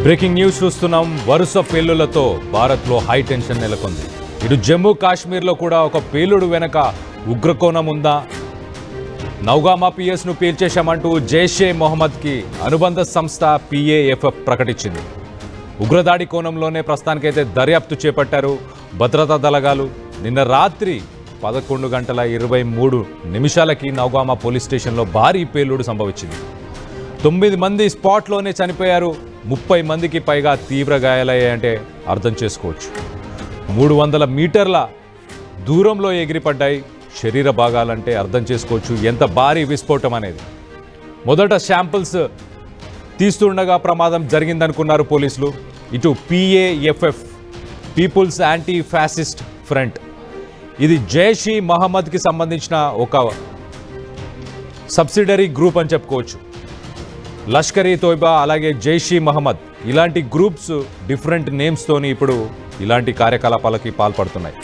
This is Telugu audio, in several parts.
బ్రేకింగ్ న్యూస్ చూస్తున్నాం. వరుస పేలుళ్లతో భారత్లో హై టెన్షన్ నెలకొంది. ఇటు జమ్మూ కాశ్మీర్లో కూడా ఒక పేలుడు వెనక ఉగ్రకోణం ఉందా? నౌగామా పిఎస్ను పేల్చేశామంటూ జైషే మొహమ్మద్కి అనుబంధ సంస్థ పిఏఎఫ్ఎఫ్ ప్రకటించింది. ఉగ్రదాడి కోణంలోనే ప్రస్తుతానికైతే దర్యాప్తు చేపట్టారు భద్రతా దళాలు. నిన్న రాత్రి 11:23 నౌగామా పోలీస్ స్టేషన్లో భారీ పేలుడు సంభవించింది. 9 మంది స్పాట్లోనే చనిపోయారు. 30 మందికి పైగా తీవ్ర గాయాలయ్యాయంటే అర్థం చేసుకోవచ్చు. 300 మీటర్ల దూరంలో ఎగిరిపడ్డాయి శరీర భాగాలంటే అర్థం చేసుకోవచ్చు ఎంత భారీ విస్ఫోటం అనేది. మొదట శాంపిల్స్ తీస్తుండగా ప్రమాదం జరిగిందనుకున్నారు పోలీసులు. ఇటు పిఏఎఫ్ఎఫ్ పీపుల్స్ యాంటీ ఫ్యాసిస్ట్ ఫ్రంట్, ఇది జైష్ ఈ మహమ్మద్కి సంబంధించిన ఒక సబ్సిడరీ గ్రూప్ అని చెప్పుకోవచ్చు. లష్కర్ ఈ తోయిబా అలాగే జైష్ ఈ మహమ్మద్ ఇలాంటి గ్రూప్స్ డిఫరెంట్ నేమ్స్తోని ఇప్పుడు ఇలాంటి కార్యకలాపాలకి పాల్పడుతున్నాయి.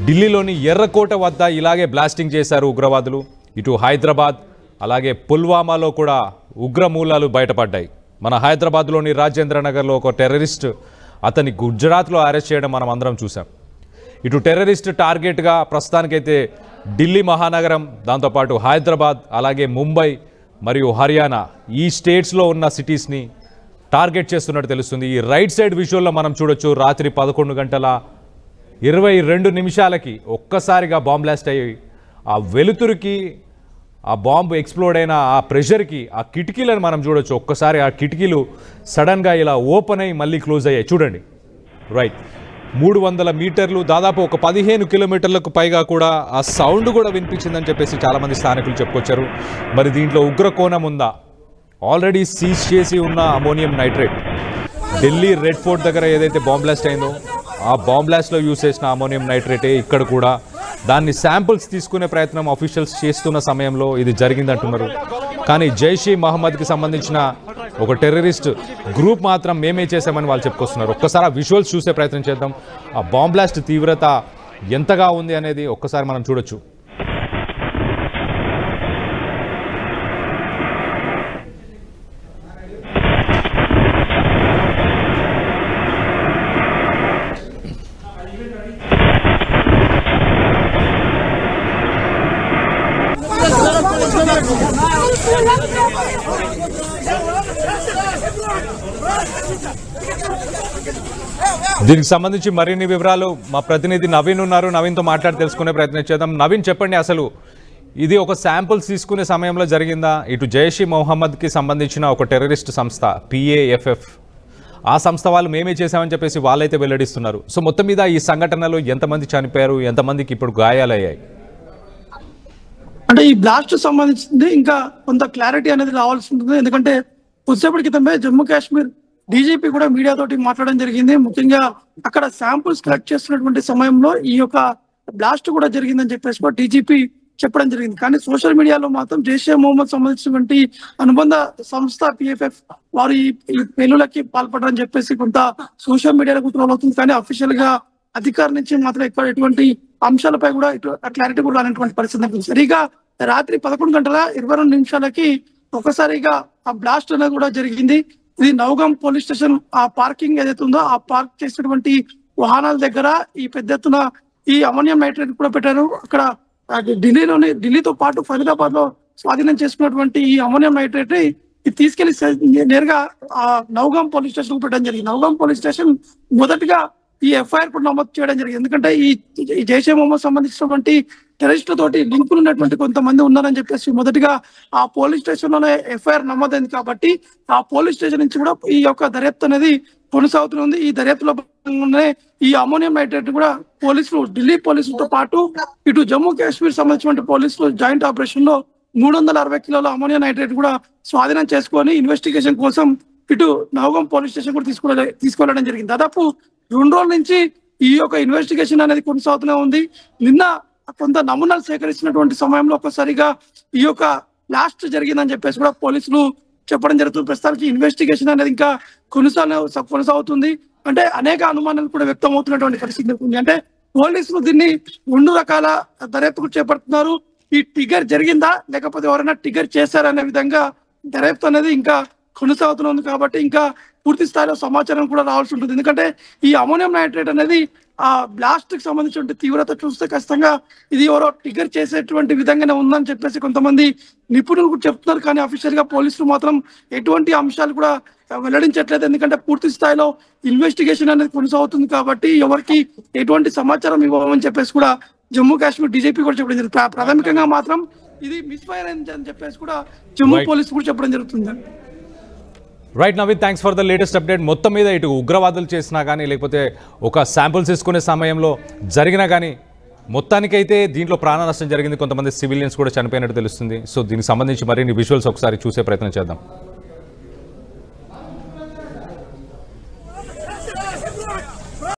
ఢిల్లీలోని ఎర్రకోట వద్ద ఇలాగే బ్లాస్టింగ్ చేశారు ఉగ్రవాదులు. ఇటు హైదరాబాద్ అలాగే పుల్వామాలో కూడా ఉగ్రమూలాలు బయటపడ్డాయి. మన హైదరాబాద్లోని రాజేంద్ర నగర్లో ఒక టెర్రరిస్ట్, అతన్ని గుజరాత్లో అరెస్ట్ చేయడం మనం అందరం చూసాం. ఇటు టెర్రరిస్ట్ టార్గెట్గా ప్రస్తుతానికైతే ఢిల్లీ మహానగరం, దాంతోపాటు హైదరాబాద్ అలాగే ముంబై మరియు హర్యానా ఈ స్టేట్స్లో ఉన్న సిటీస్ని టార్గెట్ చేస్తున్నట్టు తెలుస్తుంది. ఈ రైట్ సైడ్ విజువల్లో మనం చూడొచ్చు. రాత్రి 11:22 ఒక్కసారిగా బాంబ్ బ్లాస్ట్ అయ్యి ఆ వెలుతురికి ఆ బాంబు ఎక్స్ప్లోడ్ అయిన ఆ ప్రెషర్కి ఆ కిటికీలను మనం చూడొచ్చు. ఒక్కసారి ఆ కిటికీలు సడన్గా ఇలా ఓపెన్ అయ్యి మళ్ళీ క్లోజ్ అయ్యాయి చూడండి. రైట్, 300 మీటర్లు దాదాపు ఒక 15 కిలోమీటర్లకు పైగా కూడా ఆ సౌండ్ కూడా వినిపించిందని చెప్పేసి చాలామంది స్థానికులు చెప్పుకొచ్చారు. మరి దీంట్లో ఉగ్రకోణం ఉందా? ఆల్రెడీ సీజ్ చేసి ఉన్న ammonium nitrate, Delhi red fort దగ్గర ఏదైతే బాంబ్ బ్లాస్ట్ అయిందో ఆ బాంబ్ బ్లాస్ట్లో యూజ్ చేసిన అమోనియం నైట్రేటే ఇక్కడ కూడా. దాన్ని శాంపిల్స్ తీసుకునే ప్రయత్నం అఫీషియల్స్ చేస్తున్న సమయంలో ఇది జరిగిందంటున్నారు. కానీ జైష్ ఈ మహమ్మద్కి సంబంధించిన ఒక టెర్రరిస్ట్ గ్రూప్ మాత్రం మేమే చేసామని వాళ్ళు చెప్పుకొస్తున్నారు. ఒక్కసారి ఆ విజువల్స్ చూసే ప్రయత్నం చేద్దాం. ఆ బాంబ్ బ్లాస్ట్ తీవ్రత ఎంతగా ఉంది అనేది ఒక్కసారి మనం చూడొచ్చు. దీనికి సంబంధించి మరిన్ని వివరాలు మా ప్రతినిధి నవీన్ ఉన్నారు. నవీన్తో మాట్లాడి తెలుసుకునే ప్రయత్నం చేద్దాం. నవీన్, చెప్పండి, అసలు ఇది ఒక శాంపుల్స్ తీసుకునే సమయంలో జరిగిందా? ఇటు జైష్ ఈ మొహమ్మద్కి సంబంధించిన ఒక టెర్రరిస్ట్ సంస్థ పిఏఎఫ్ఎఫ్, ఆ సంస్థ వాళ్ళు మేమే చేశామని చెప్పేసి వాళ్ళైతే వెల్లడిస్తున్నారు. సో మొత్తం మీద ఈ సంఘటనలో ఎంతమంది చనిపోయారు, ఎంతమందికి ఇప్పుడు గాయాలయ్యాయి? అంటే ఈ బ్లాస్ట్ సంబంధించింది ఇంకా కొంత క్లారిటీ అనేది రావాల్సి ఉంటుంది. ఎందుకంటే కొద్దిసేపటి క్రితమే జమ్మూ కాశ్మీర్ డీజీపీ కూడా మీడియా తోటి మాట్లాడడం జరిగింది. ముఖ్యంగా అక్కడ శాంపుల్స్ కలెక్ట్ చేస్తున్నటువంటి సమయంలో ఈ యొక్క బ్లాస్ట్ కూడా జరిగిందని చెప్పేసి డీజీపీ చెప్పడం జరిగింది. కానీ సోషల్ మీడియాలో మాత్రం జైషే మొహమ్మద్ సంబంధించినటువంటి అనుబంధ సంస్థ పిఎఫ్ఎఫ్ వారు ఈ పేలులకి పాల్పడని చెప్పేసి కొంత సోషల్ మీడియాలో ట్రోల్ అవుతుంది. కానీ అఫీషియల్ గా అధికారి నుంచి మాత్రం ఎక్కువ ఎటువంటి అంశాలపై కూడా క్లారిటీ కూడా రానటువంటి పరిస్థితి. సరిగా రాత్రి 11:22 ఒకసారిగా ఆ బ్లాస్ట్ అనేది కూడా జరిగింది. ఇది నౌగాం పోలీస్ స్టేషన్ ఆ పార్కింగ్ ఏదైతే ఉందో ఆ పార్క్ చేసినటువంటి వాహనాల దగ్గర ఈ పెద్ద ఎత్తున ఈ అమోనియం నైట్రేట్ కూడా పెట్టారు. అక్కడ ఢిల్లీతో పాటు ఫరీదాబాద్ లో స్వాధీనం చేసుకున్నటువంటి ఈ అమోనియం నైట్రేట్ ఇది తీసుకెళ్లి నేరుగా ఆ నౌగాం పోలీస్ స్టేషన్ కు పెట్టడం జరిగింది. నౌగాం పోలీస్ స్టేషన్ మొదటిగా ఈ ఎఫ్ఐఆర్ కూడా నమోదు చేయడం జరిగింది. ఎందుకంటే ఈ జైషే మొహమ్మద్ సంబంధించినటువంటి టెర్రరిస్టుల తోటి లింకులు ఉన్నటువంటి కొంతమంది ఉన్నారని చెప్పేసి మొదటిగా ఆ పోలీస్ స్టేషన్ లోనే ఎఫ్ఐఆర్ నమోదైంది. కాబట్టి ఆ పోలీస్ స్టేషన్ నుంచి కూడా ఈ యొక్క దర్యాప్తు అనేది కొనసాగుతుంది. ఈ దర్యాప్తులో భాగంగానే ఈ అమోనియం నైట్రేట్ కూడా పోలీసులు, ఢిల్లీ పోలీసులతో పాటు ఇటు జమ్మూ కాశ్మీర్ సంబంధించిన పోలీసులు జాయింట్ ఆపరేషన్ లో 360 కిలోల అమోనియం నైట్రేట్ కూడా స్వాధీనం చేసుకొని ఇన్వెస్టిగేషన్ కోసం ఇటు నౌగాం పోలీస్ స్టేషన్ కూడా తీసుకెళ్లడం జరిగింది. దాదాపు 2 రోజుల నుంచి ఈ యొక్క ఇన్వెస్టిగేషన్ అనేది కొనసాగుతూనే ఉంది. నిన్న కొంత నమూనాలు సేకరించినటువంటి సమయంలో ఒక్కసారిగా ఈ యొక్క బ్లాస్ట్ జరిగిందని చెప్పేసి కూడా పోలీసులు చెప్పడం జరుగుతుంది. ప్రస్తుతానికి ఇన్వెస్టిగేషన్ అనేది ఇంకా కొనసాగుతుంది. అంటే అనేక అనుమానాలు కూడా వ్యక్తం అవుతున్నటువంటి పరిస్థితి ఉంది. అంటే పోలీసులు దీన్ని 2 రకాల దర్యాప్తులు చేపడుతున్నారు. ఈ ట్రిగర్ జరిగిందా లేకపోతే ఎవరైనా ట్రిగర్ చేశారనే విధంగా దర్యాప్తు అనేది ఇంకా కొనసాగుతుంది. కాబట్టి ఇంకా పూర్తి స్థాయిలో సమాచారం కూడా రావాల్సి ఉంటుంది. ఎందుకంటే ఈ అమోనియం నైట్రేట్ అనేది ఆ బ్లాస్ట్ కి సంబంధించిన తీవ్రత చూస్తే ఖచ్చితంగా ఇది ఎవరో ట్రిగర్ చేసేటువంటి విధంగానే ఉందని చెప్పేసి కొంతమంది నిపుణులు కూడా చెప్తున్నారు. కానీ అఫీషియల్ గా పోలీసులు మాత్రం ఎటువంటి అంశాలు కూడా వెల్లడించట్లేదు. ఎందుకంటే పూర్తి స్థాయిలో ఇన్వెస్టిగేషన్ అనేది కొనసాగుతుంది. కాబట్టి ఎవరికి ఎటువంటి సమాచారం ఇవ్వమని చెప్పేసి కూడా జమ్మూ కాశ్మీర్ డీజీపీ కూడా చెప్పడం జరుగుతుంది. ప్రాథమికంగా మాత్రం ఇది మిస్ఫైర్ అయింది అని చెప్పేసి కూడా జమ్మూ పోలీసు కూడా చెప్పడం జరుగుతుంది. Right Naveen, thanks for the latest update. మొత్తం మీద ఇటు ఉగ్రవాదులు చేసినా కానీ లేకపోతే ఒక శాంపుల్స్ తీసుకునే సమయంలో జరిగినా కానీ మొత్తానికైతే దీంట్లో ప్రాణ నష్టం జరిగింది. కొంతమంది సివిలియన్స్ కూడా చనిపోయినట్టు తెలుస్తుంది. సో దీనికి సంబంధించి మరిన్ని విజువల్స్ ఒకసారి చూసే ప్రయత్నం చేద్దాం.